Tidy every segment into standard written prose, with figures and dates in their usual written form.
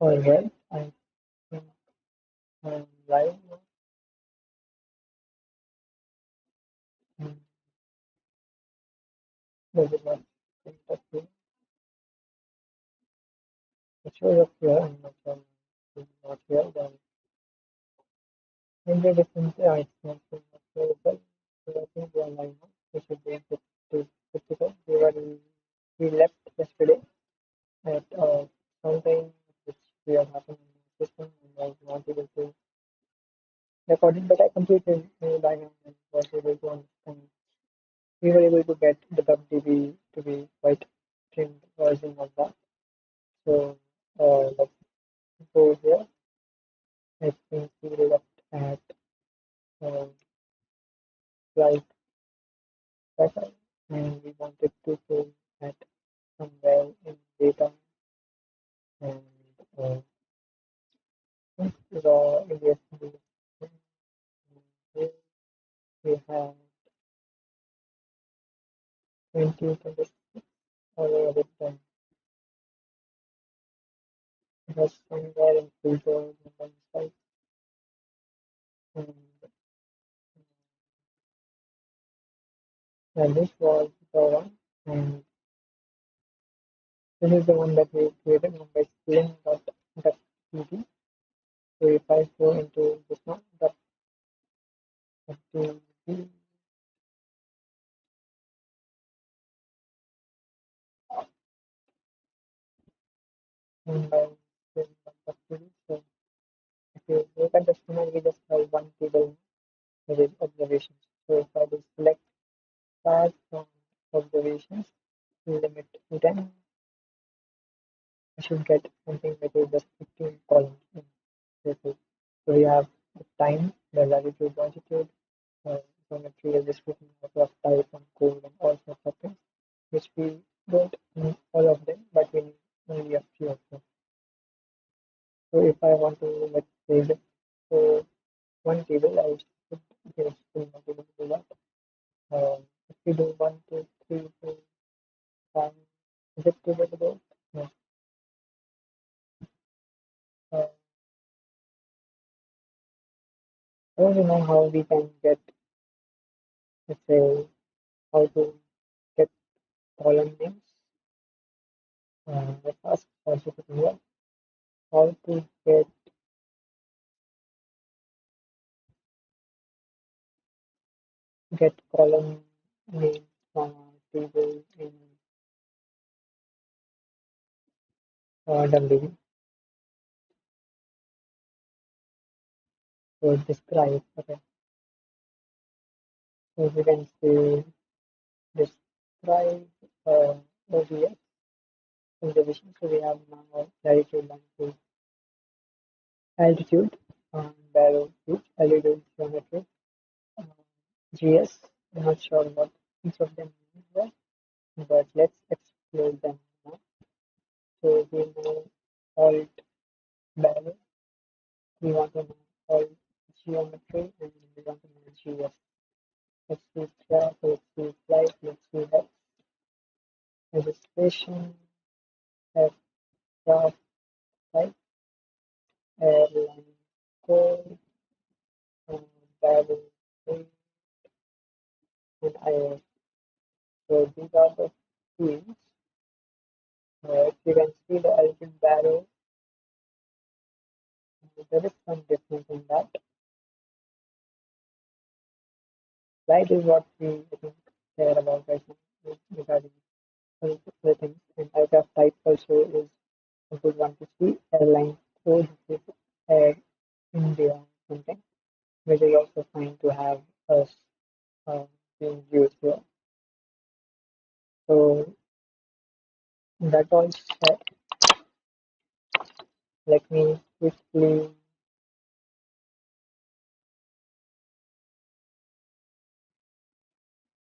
All right, I think I'm live now. Mm, Does it not interfere? It shows up here and not not here. Then in the difference, yeah, it's not showing up here as well. So I think we are live now. We should be good to go. We left yesterday at something which we are having in the system and I was not able to record it, but I completed by now and was able to understand. We were able to get the WDB to be quite trimmed version of that. So let's go here. I think we left at uh, slide 7 and we wanted to go at somewhere in data and uh, raw ASD. Here we have 2026 or a bit done. It was somewhere in filter on one side and this was the one and this is the one that we created by scaling.txt. So if I go into this one, the and by doing one so if you look at the schema, we just have one table that is observations. So if I will select start from observations, limit to 10, I should get something that is just 15 columns in this. So we have the time, the latitude, longitude, geometry, a description of type and code and all sorts of things, which we don't need all of them, but we need only a few of them. So if I want to let's say that so one table, I should here still not able to do that. If we do 1, 2, 3, 4, 5, is it too big to go? No. Uh, I don't know how we can get, let's say, how to get column names. Let's ask also here how to get column names from a table in WB. So describe, okay. So we can say describe OBS observation. So we have now latitude, longitude, altitude, barrel pitch, altitude, geometry, uh, GS. I'm not sure what each of them means there, but let's explore them now. So we know alt barrel, we want to know alt geometry, and we want to know GS. Let's see track, let's see flight, let's see health, registration, aircraft type, airline code, barrel rate, and IS. So these are the fields. If you can see the altitude barrel, there is some difference in that. Light is what we I think care about right now regarding the things. And aircraft type also is a good one to see. Airline code is Air India something, which is also fine to have us uh, being used here. So that all said, let me quickly.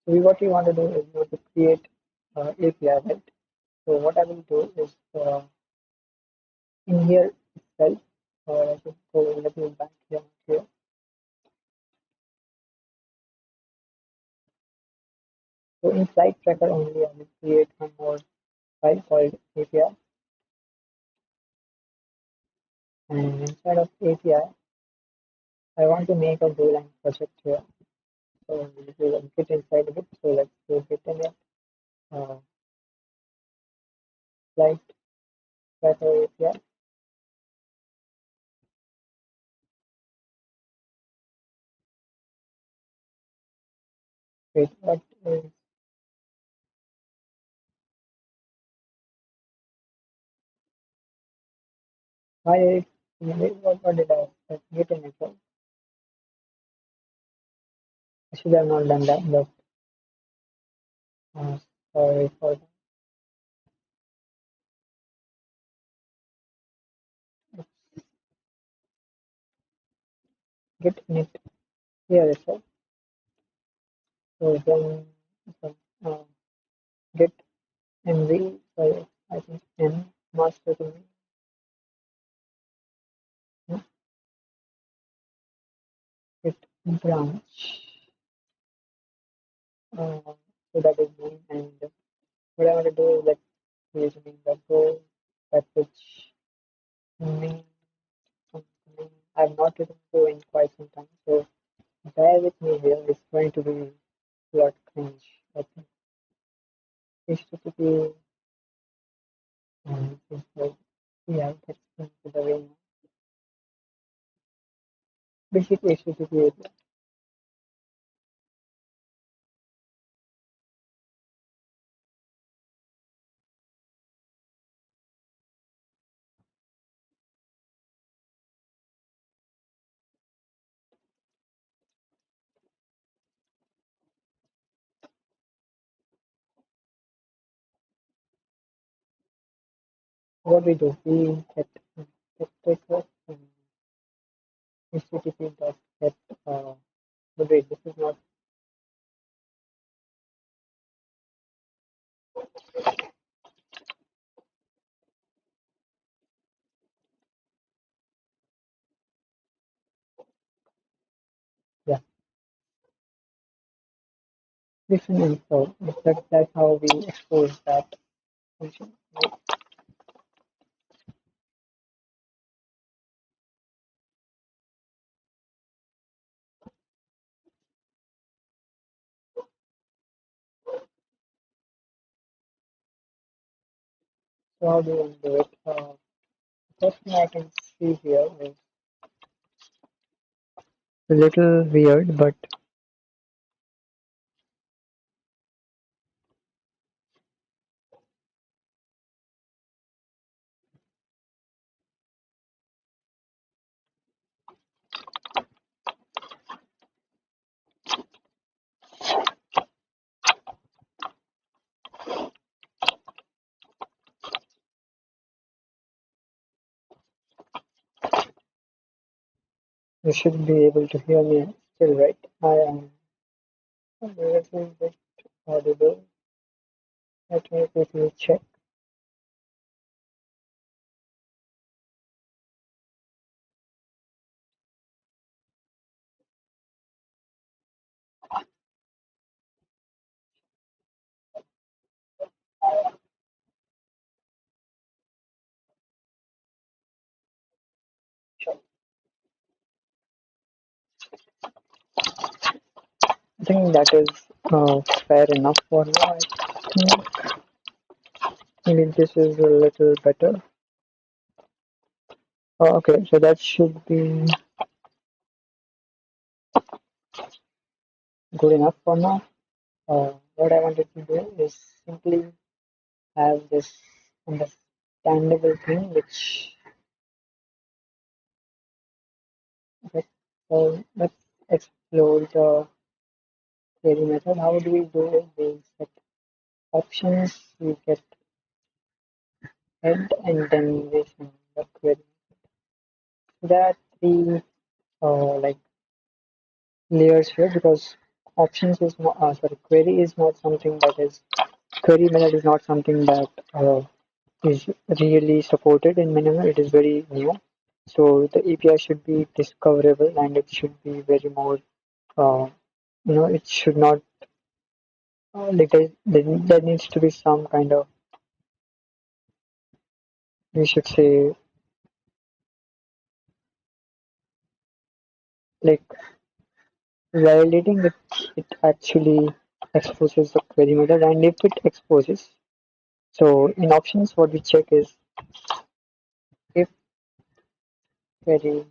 So what we want to do is we want to create API, right? So what I will do is in here itself, I should go a little back here. So in flight tracker only, I will create one more file called API. And inside of API, I want to make a Golang project here. So we will get inside of it. So let's go get in it. Uh, Flight Tracker API. Wait, what is why what did I get in it? I should have not done that, but uh, sorry for that. Get in it here as well. So then uh, get MV, sorry, I think M master to get branch. So that is me. And what I want to do is like using the go package main something. I've not written Go in quite some time, so bear with me here. It's going to be a lot cringe. I think HTTP is like yeah, that's into the way now. Basic HTTP API. What we do, we get request and HTTP dot get but wait, this is not yeah, different info. That's how we expose that function. Right? So how do you want to do it? First thing I can see here is a little weird, but you should be able to hear me still, right? I am a little bit audible. Let me quickly check. I think that is fair enough for now. I think maybe this is a little better. Okay, so that should be good enough for now. What I wanted to do is simply have this understandable thing, which okay, so let's explore the query method. How do we do it? We set options, we get head, and then we send the query. There are three like layers here because options is not sorry query is not something that is query method is not something that is really supported in minimal. It is very new, so the API should be discoverable and it should be very more uh, it should not like there needs to be some kind of we should say Like validating if it actually exposes the query method, and if it exposes. So in options, what we check is if query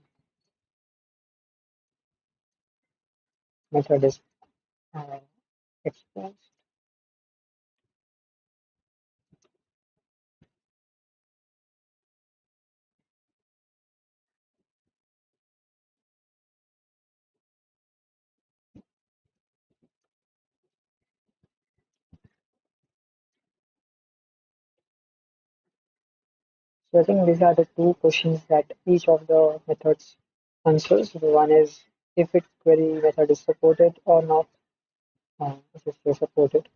method is uh, exposed. So I think these are the two questions that each of the methods answers. The one is if it query method is supported or not. If it is supported,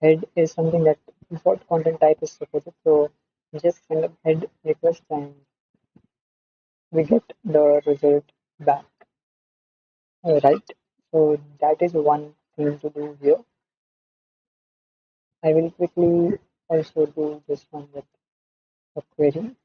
head is something that what content type is supported. So we just send a head request and we get the result back, right? So that is one thing to do here. I will quickly also do this one with a query.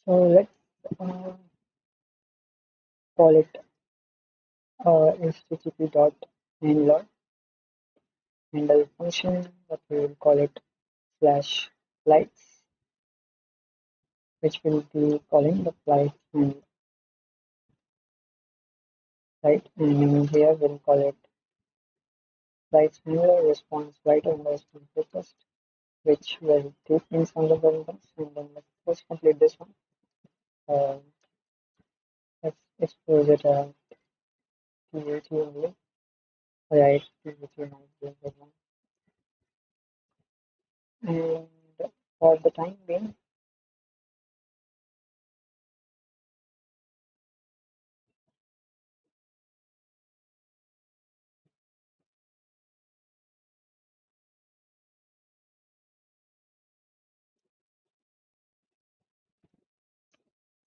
So let's uh, call it http dot handler handle function, but we will call it slash flights, which will be calling the flight handler, right? And in here we'll call it flights handler response flight and response request, which will take in some of the elements, and then let's first complete this one. Uh, let's expose it TUT only. Right, TUT only. And for the time being,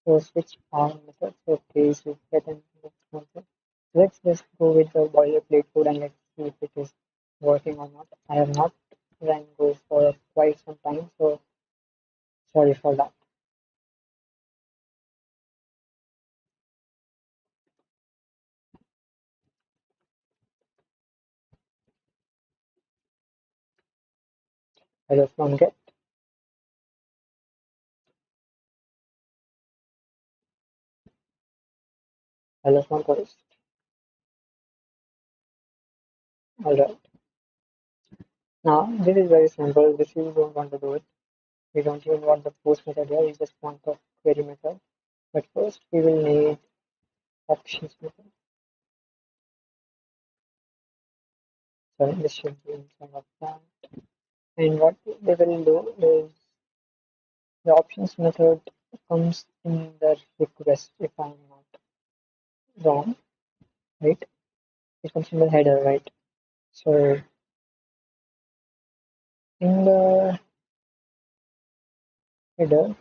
so switch on methods. Okay, so get into the concept. Let's just go with the boilerplate code and let's see if it is working or not. I have not run Go for quite some time, so sorry for that. Hello from get, hello from chorus. Alright. Now this is very simple. This you don't want to do it. We don't even want the post method here, we just want the query method. But first, we will need options method. So this should be inside of that. And what we will do is the options method comes in the request if I'm not wrong, right? It comes in the header, right? So in the header,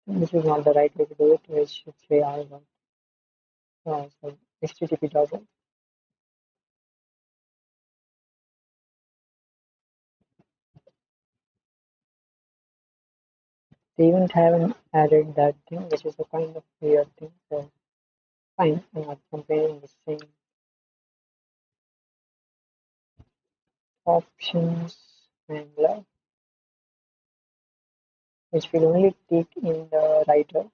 this is not the right way to do it. We should say I want so HTTP dot. They even haven't added that thing, which is a kind of weird thing. So fine, I'm not complaining. The same options handler, which will only take in the writer.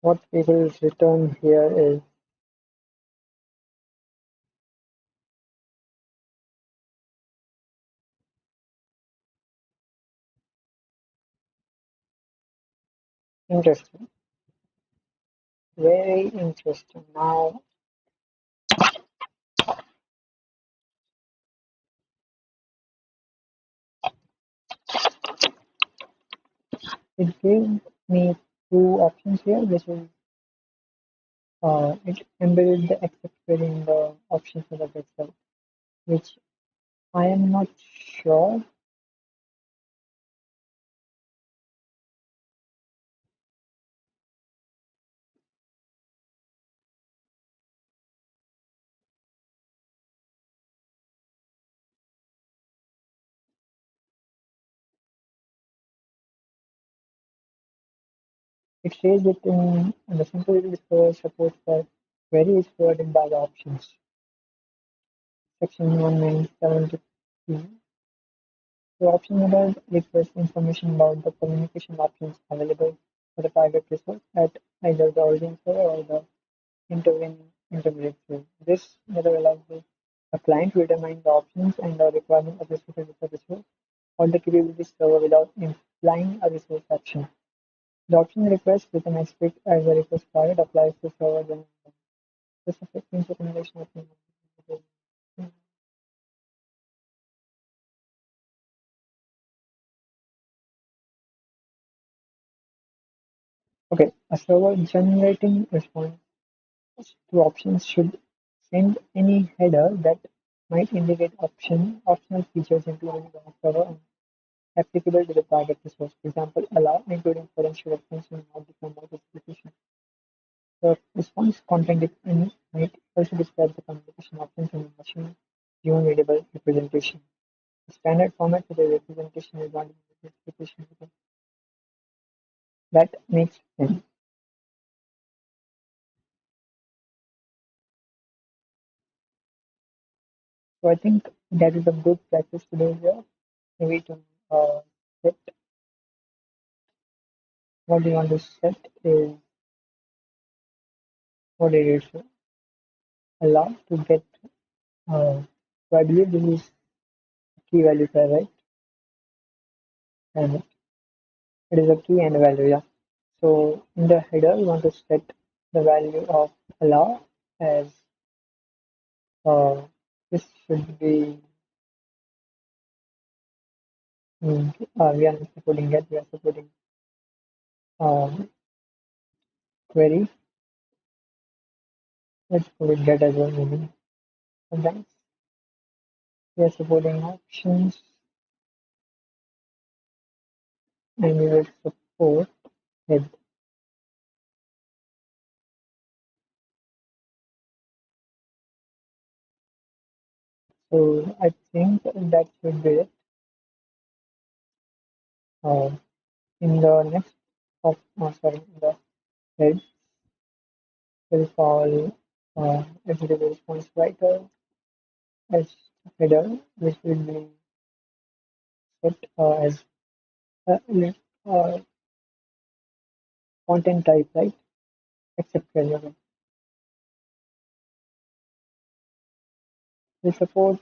What we will return here is interesting, very interesting. Now it gives me two options here, which is it embedded the except in the options of the itself, which I am not sure. It says it in the simple discover support for queries provided by the options. Section 1972. The option model requests information about the communication options available for the private resource at either the origin server or the intermediate server. This method allows a client to determine the options and the requirement associated with the resource or the capabilities server without implying a resource action. The option request with an expect as a request target applies to server then specific means recommendation of okay, a server generating response to options should send any header that might indicate optional features including the server and applicable to the target resource. For example, allow including potential extension not become more specification. The response content if any might also describe the communication options in a machine human readable representation. The standard format for the representation is not in the specification. That makes sense. So I think that is a good practice to do here. Maybe to set what you want to set is what it is allow to get so I believe this is key value pair, right? And it is a key and a value, yeah. So in the header we want to set the value of allow as uh, this should be we are not supporting get, we are supporting um, query. Let's put it get as well maybe. Sometimes we are supporting options and we will support head. So I think that should be it. Uh, in the next of sorry, in the head will call executable response writer as header, which will be set as uh, uh, content type, right? Except variable. We support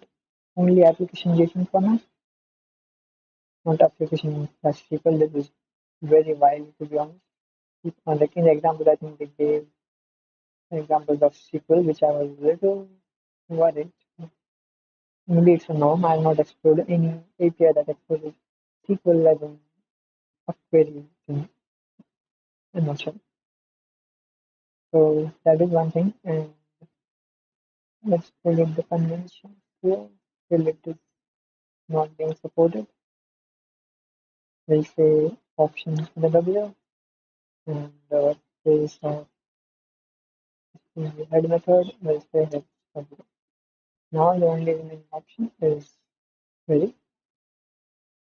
only application JSON format, not application SQL. This is very wild, to be honest. Like in the example, I think they gave examples of SQL, which I was little worried. Maybe it's a norm. I have not explored any API that exposes SQL as a query thing. I'm not sure. So that is one thing. And let's pull in the convention here. Till it is not being supported. We'll say options for the W and case of the head method will say head W. Now the only remaining option is query.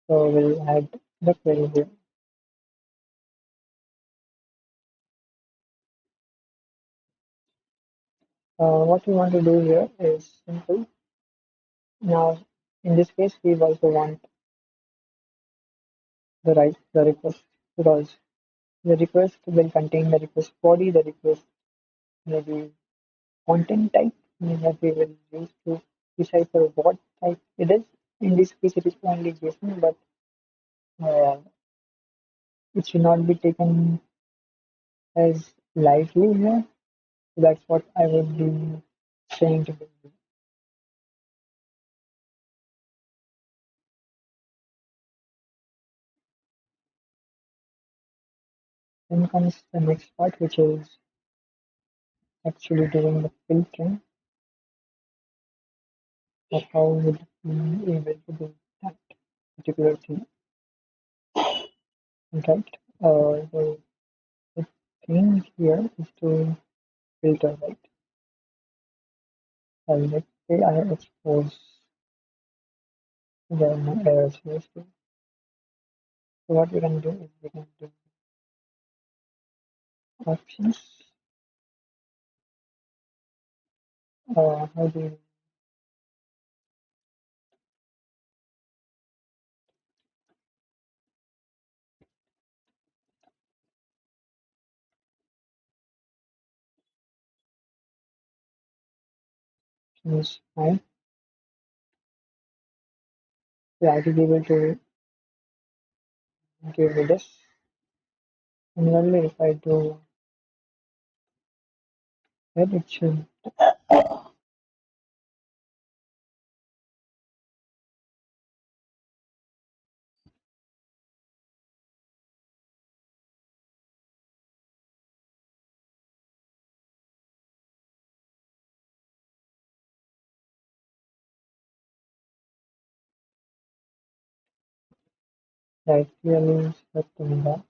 So we'll add the query here. What we want to do here is simple. Now, in this case, we also want the request because the request will contain the request body, the request maybe content type that we will use to decipher what type it is. In this case, it is only JSON, but uh, it should not be taken as lightly here. So that's what I would be saying to do. Then comes the next part, which is actually doing the filtering of how would be able to do that particular thing, right? The thing here is to filter, right? Let's say I expose the errors here. So what we can do is we can do options. How do you choose fine? Yeah, I will be able to give me this. Similarly, if I do that, it should right clearly select the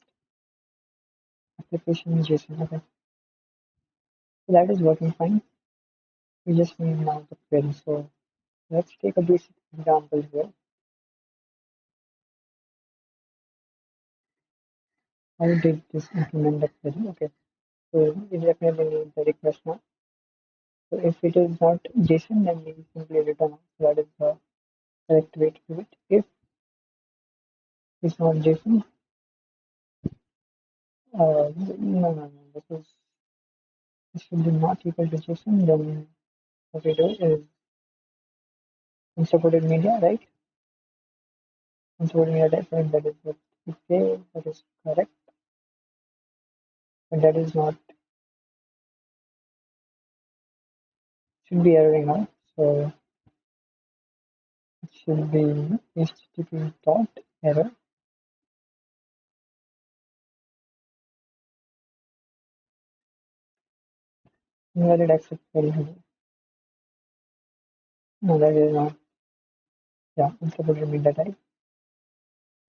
application JSON. Okay, so that is working fine. We just need now the query. So let's take a basic example here. How did this implement the query? Okay, so we definitely need the request now. So if it is not JSON, then we simply return out. That is the correct way to do it. If it's not JSON, no. This should be not equal to JSON. Then what we do is unsupported media, right? Unsupported media type, and that is what we say. That is correct, but that is not should be erroring out. So it should be HTTP dot error. Invalid access query. No, that is not. Yeah, unsupported media type.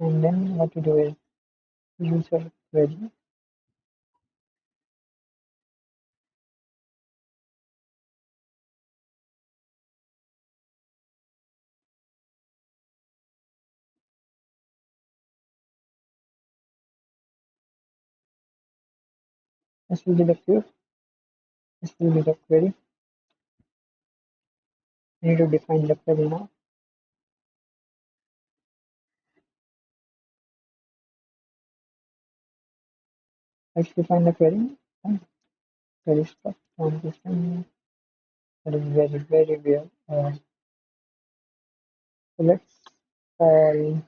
And then what we do is user query. This will be the queue. This will be the query. I need to define the query now. Let's define the query. And query stuff from this thing. That is very, very weird. So let's call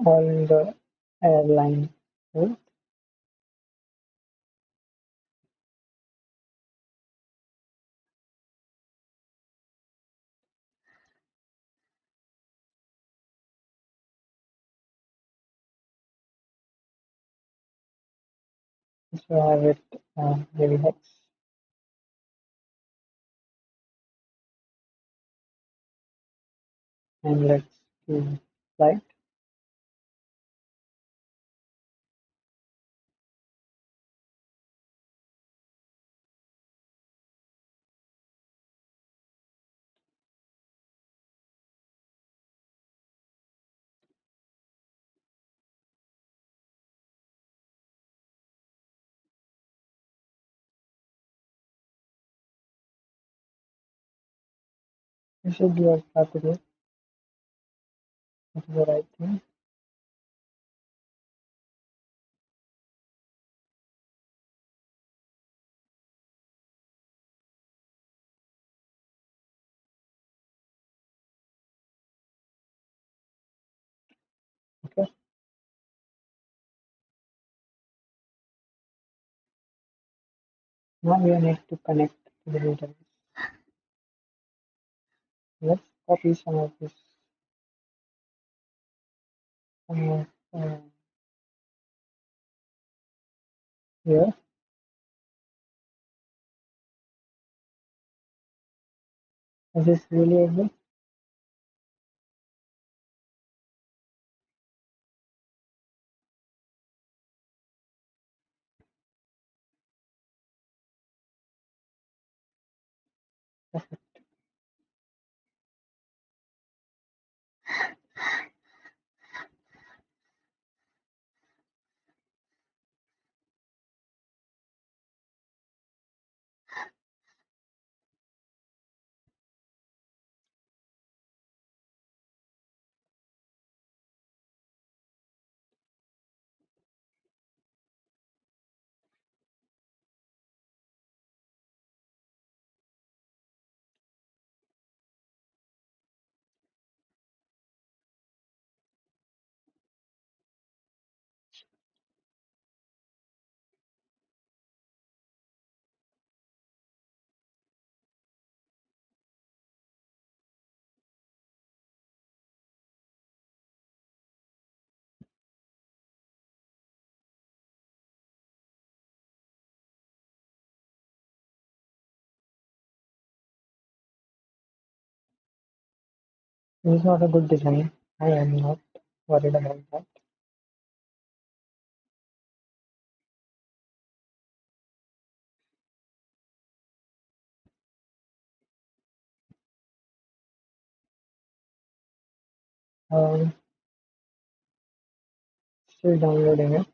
all the airline. Right? So I have it maybe hex and let's do flight. You should do a capital. That is the right thing. Okay. Now we need to connect to the database. Let's copy some of this uh, here. Is this really able? This is not a good design. I am not worried about that. Um, Still downloading it.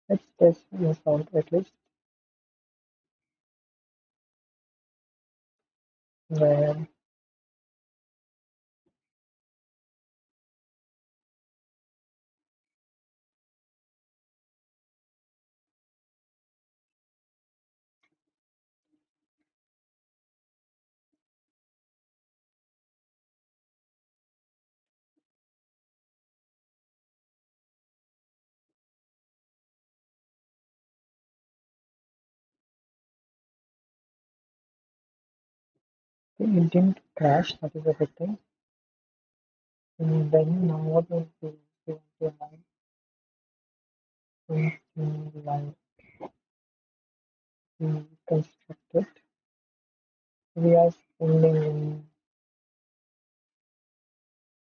Let's test this out at least. Where it didn't crash, that is a good thing. And then now what we'll do is we want to add something like the constructed. We are sending in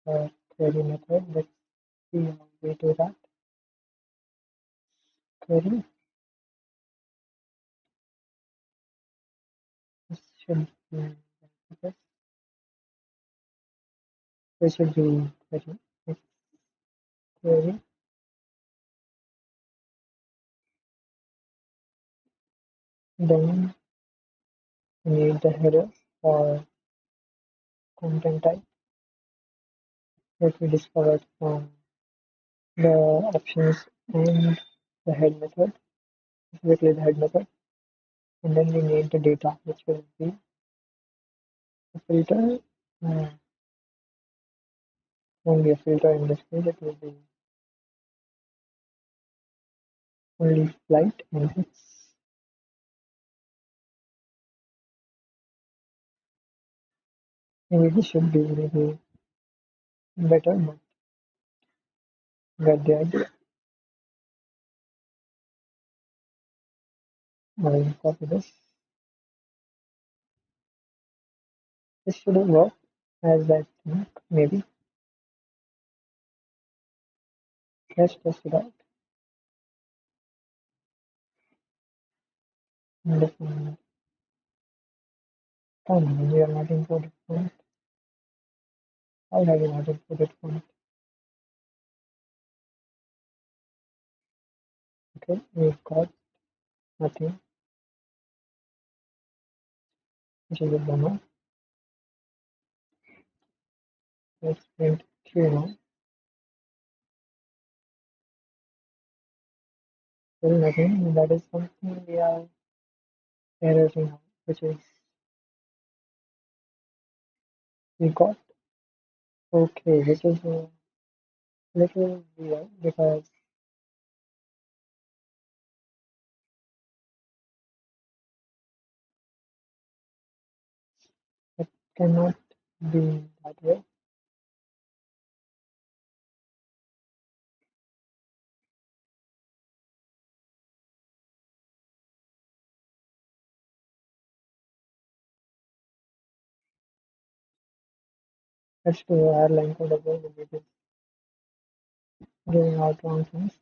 a query method. Let's see how we do that. Query. This should be this. This should be query. It's query. Then we need the header or content type that we discovered from the options and the head method, specifically the head method. And then we need the data, which will be a filter, uh, only a filter in this case, it will be only flight and it's maybe this should be maybe better, but get the idea. I'll copy this. This should work as that maybe. Let's test it out. Define. Come on, you are not imported from it. How have you not imported from it? Okay, we've got nothing, which is a bummer. Let's print 3 now. Still nothing. That is something we are erroring on, which is we got okay, which is a little weird because it cannot be that way. Let's do airline code again, which is giving out wrong things.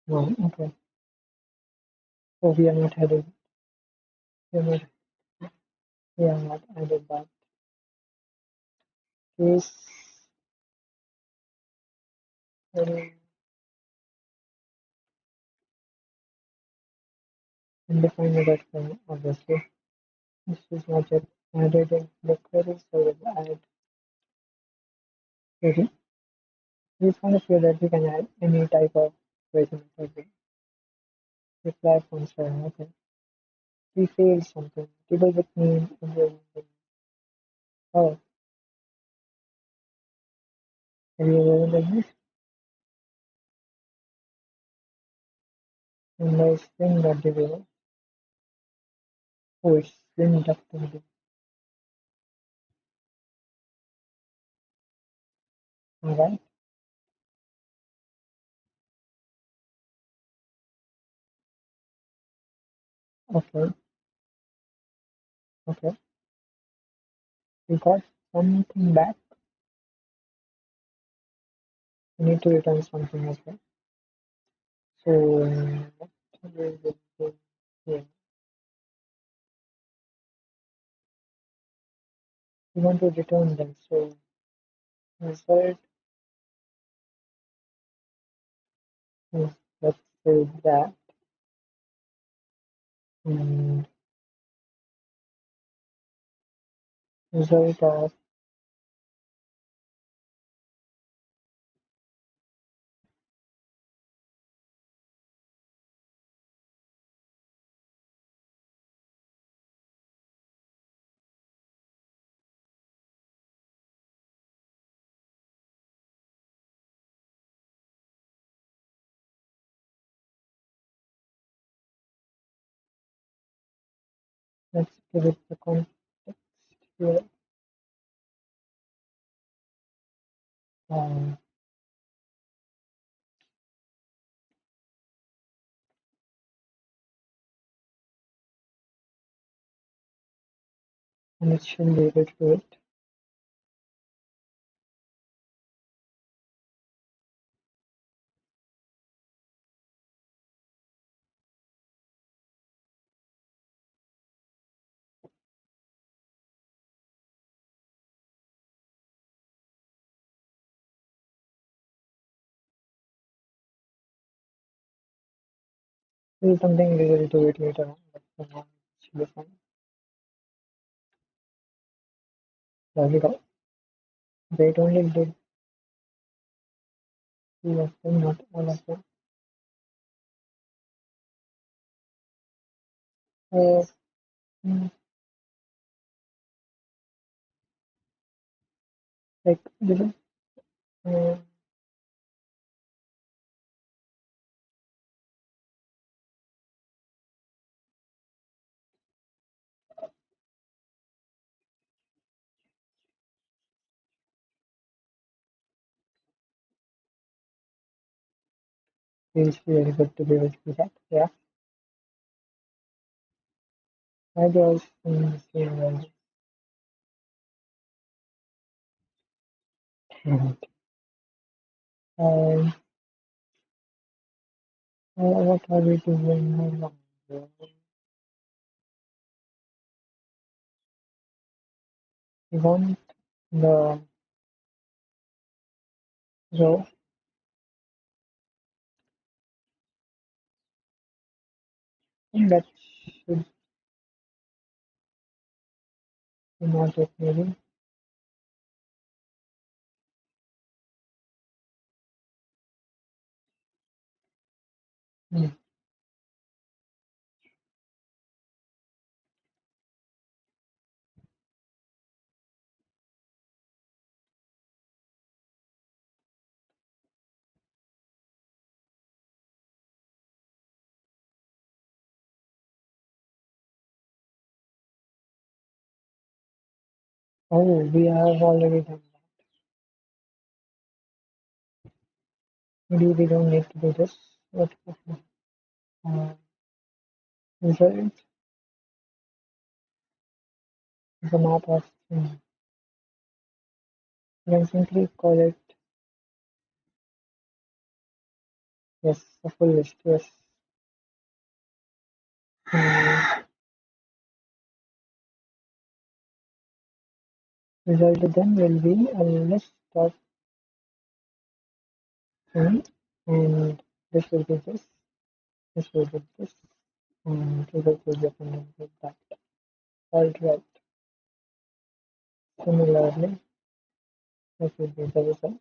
No, okay. So we are not headed. We are not. We are not added that case. Very undefined method form, obviously. This is not yet added in the query, so we'll add query. We found here that we can add any type of query method. Reply from Sarah. Okay. We failed something. Table with name and your name. Oh, have you ever done this? And the string dot deliver. Oh, it's string dot deliver. Alright. Okay. Okay. We got something back. We need to return something as well. So what we will do? Yeah. We want to return them. So result is, let's say that, and result of let's give it the context here. Um, and it should be able to do it. This is something we will do it later on, but for now it should be fine. There we go. Wait only did few of them, not all of them. Uh, mm, like this is feels really good to be able to do that. Yeah, I was in the same way. Mhm. Um, what are we doing now? We want the row that should be not it maybe. Hmm. Oh, we have already done that. Maybe we don't need to do this. What result is a map of you can simply call it yes, a full list. Yes. Hmm. Result then will be a list of things, and this will be this will be this, and result will be appended with that. Alright. Similarly, this will be the result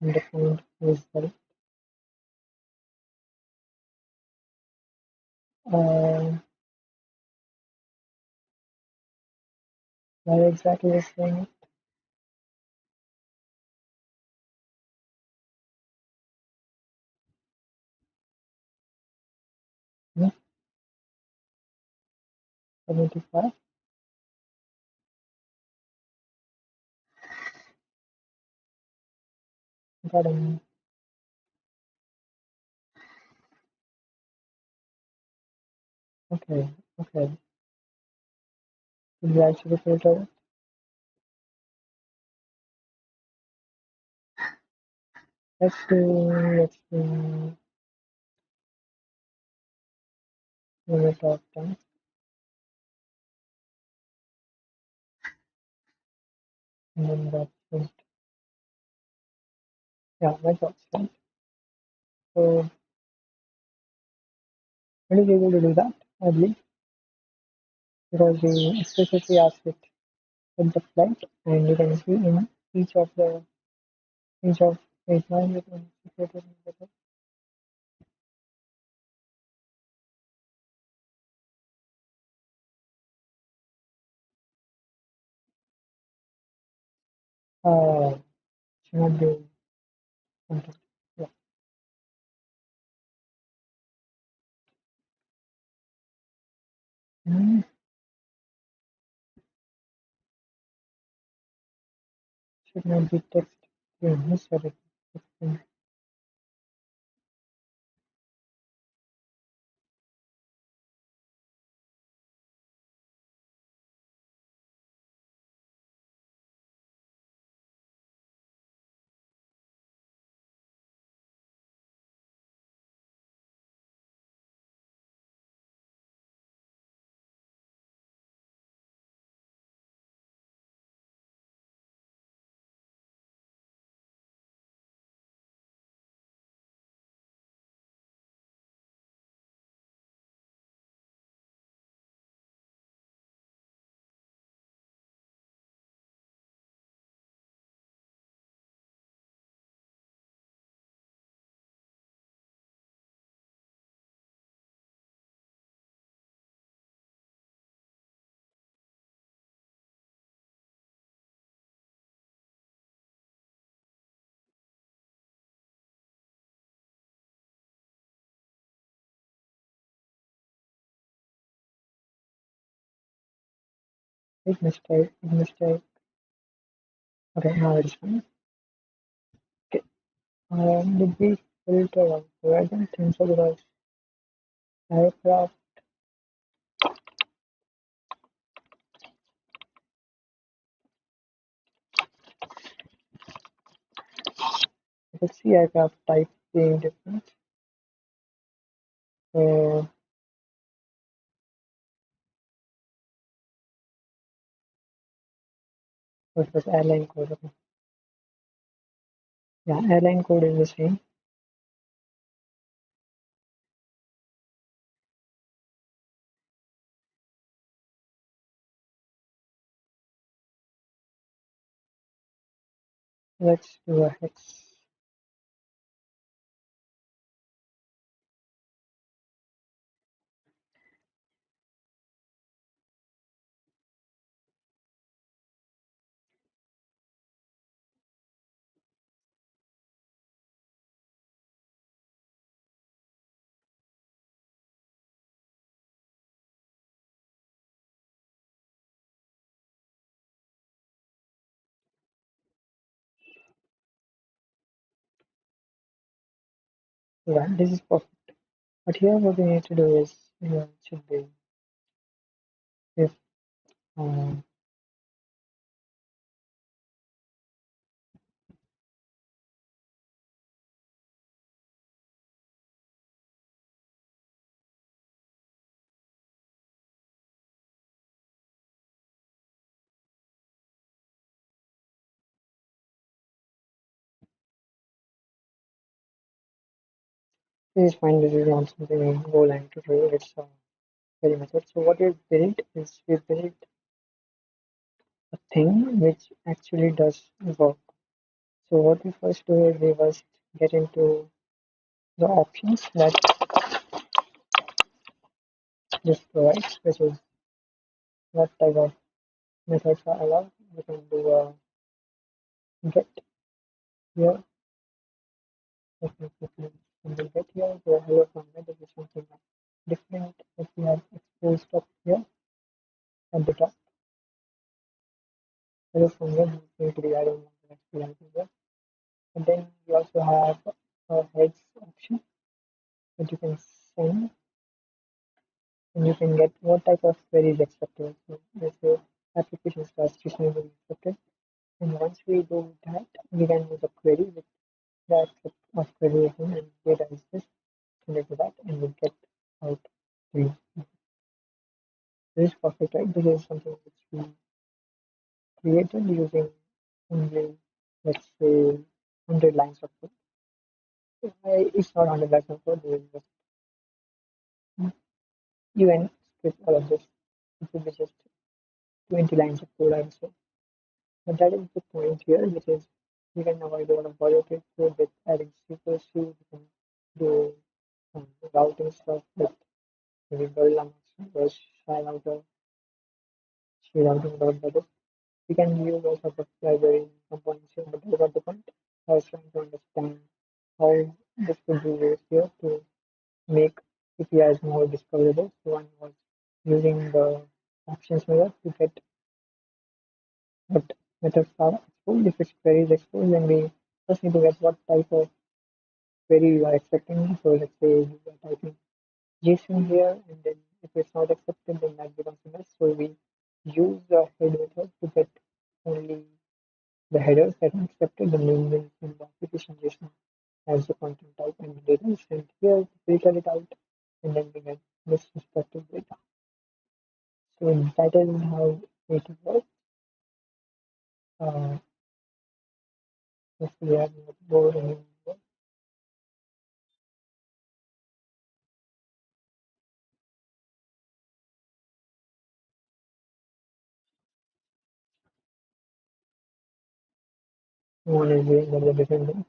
and the point result. Uh, where exactly is saying it? Hmm, 75. Got him. Okay, okay. Did we actually filter it? Let's do limit of time, and then that's it. Yeah, that works, right? So it is able to do that, I believe, because we explicitly asked it at the flight, and you can see in each of the each of each line you can secret it in the book. Should not be content. Yeah. Mm, should not be text. Yeah, sorry. Big mistake. Big mistake. Okay, now it is fine. Okay. Did we filter out? So I don't think so because aircraft. I could see aircraft type being different. So what was airline code? Okay. Yeah, airline code is the same. Let's do a hex. Yeah, this is perfect. But here what we need to do is, it should be if uh, please find this is not something in Golang to do. It's very method. So what we built is we built a thing which actually does work. So what we first do is we first get into the options that this provides, which is what type of methods are allowed. We can do a get here. Let me quickly and we get here. So hello from where this is something different that we have exposed up here at the top. Hello from where this is going to be. I don't want to explain anything here. And then we also have a heads option that you can send and you can get what type of query is accepted. So let's say application starts reasonably accepted. And once we do that, we can use a query with the accept of query again and data is this, connect to that, and we get out. Mm. This is perfect, right? This is something which we created using only, let's say, 100 lines of code. It's not 100 lines of code, this is just, you can skip all of this. It will be just 20 lines of code, I would say. But that is the point here, which is we can avoid a lot of boilerplate code with adding secrecy. We can do routing stuff with maybe Golang or shy router, she routing about that. We can use all sorts of library components here, but what the point? I was trying to understand how this could be used here to make APIs more discoverable. So one was using the options method to get what methods are exposed. If it's query is exposed, then we first need to get what type of query you are expecting. So let's say you are typing JSON here, and then if it's not accepted, then that becomes a mess. So we use the head method to get only the headers that are accepted, the name links, and the application JSON as the content type, and the data is sent here to filter it out, and then we get this respective data. So that is how it works. Uh, if we have more one is doing the different thing.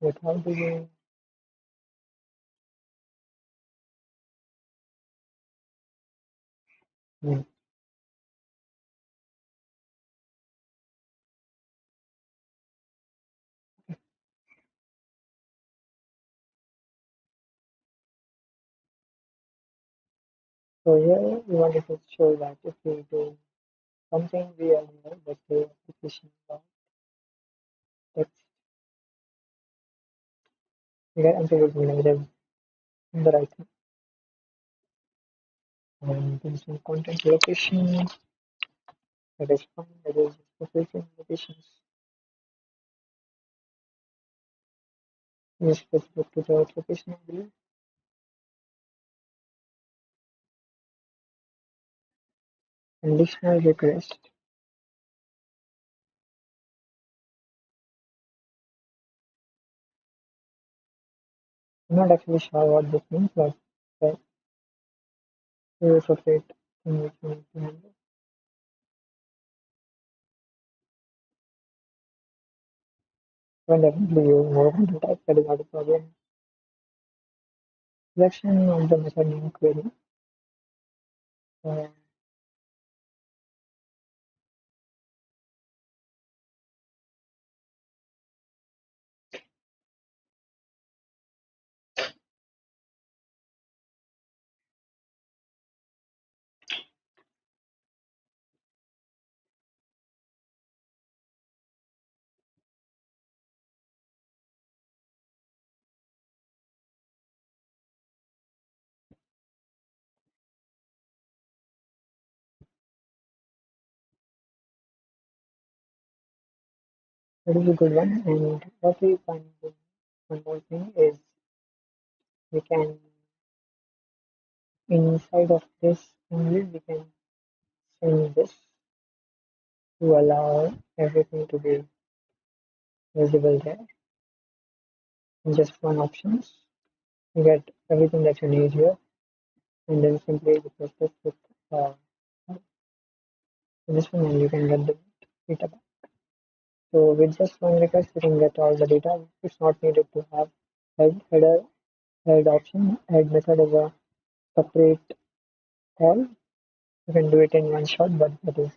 But how do you hmm. So here we wanted to show that if we do something weird here, let's say application text, we get absolutely negative in the right thing. And there is some content location that is fine, that is specific locations is specific to the location, I believe. Conditional request. I'm not actually sure what this means, but the use of it in which we need to handle. Well, definitely use more content type, that is not a problem. Selection of the method name query. Uh, that is a good one. And what we can do, one more thing is we can, inside of this only, we can send this to allow everything to be visible there in just one options. You get everything that you need here, and then simply replace this with uh, this one, and you can get the data back. So with just one request, you can get all the data. It's not needed to have header, head option, head method as a separate call. You can do it in one shot, but that is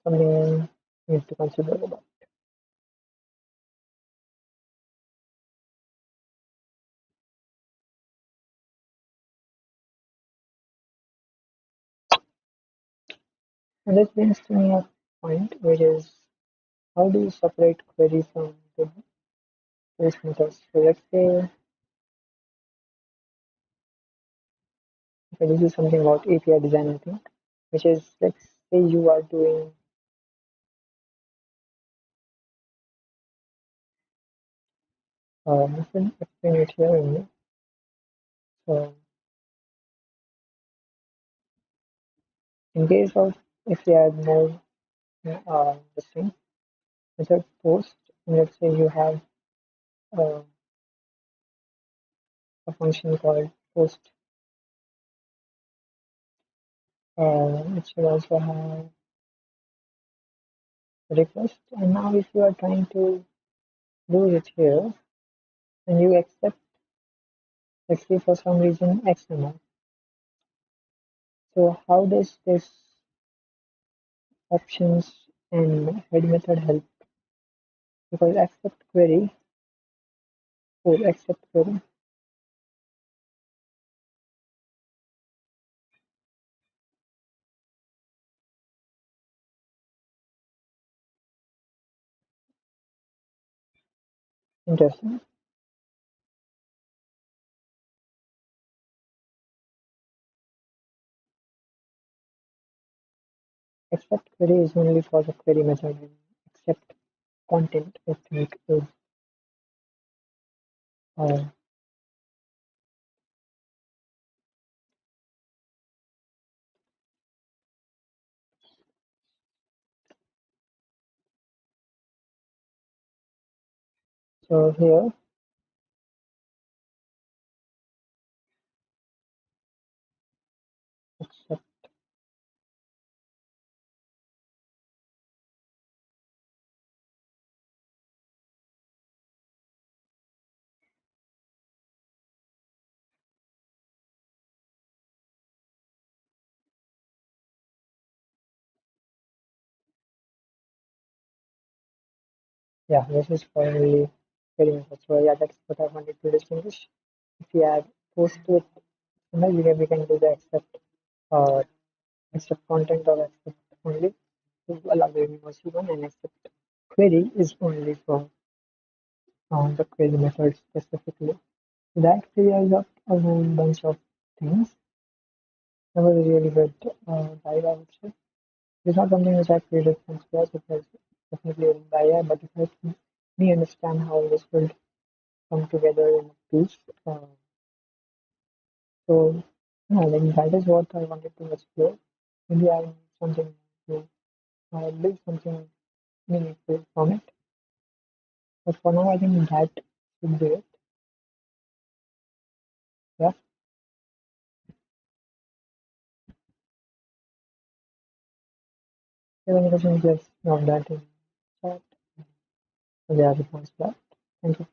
something you need to consider about. And this brings to me a point, which is how do you separate query from the post methods? So let's say So this is something about API design, I think, which is like say you are doing I can explain it here only. So in case of if you add more the same method post, let's say you have uh, a function called post. It should also have request. And now if you are trying to do it here and you accept, let's say for some reason XML. So how does this options and head method help? Because accept query or accept query, interesting. Accept query is only for the query method and accept content I think is uh, so here accept yeah this is for only query method. So yeah that's what I wanted to distinguish. If we add post to it, we can do the accept or accept content or accept only to allow the universal one and accept query is only for the query method specifically. That clears up a whole bunch of things. That was a really good guide, I would say. It's not something which I created from scratch. It was definitely written by AI, but it helped me understand how this would come together in a piece. So, yeah, like that is what I wanted to explore. Maybe I need something to build something meaningful from it. But for now, I think that should be it. Yeah. If you have any questions, just drop that in chat. Yeah, response to that. Thank you.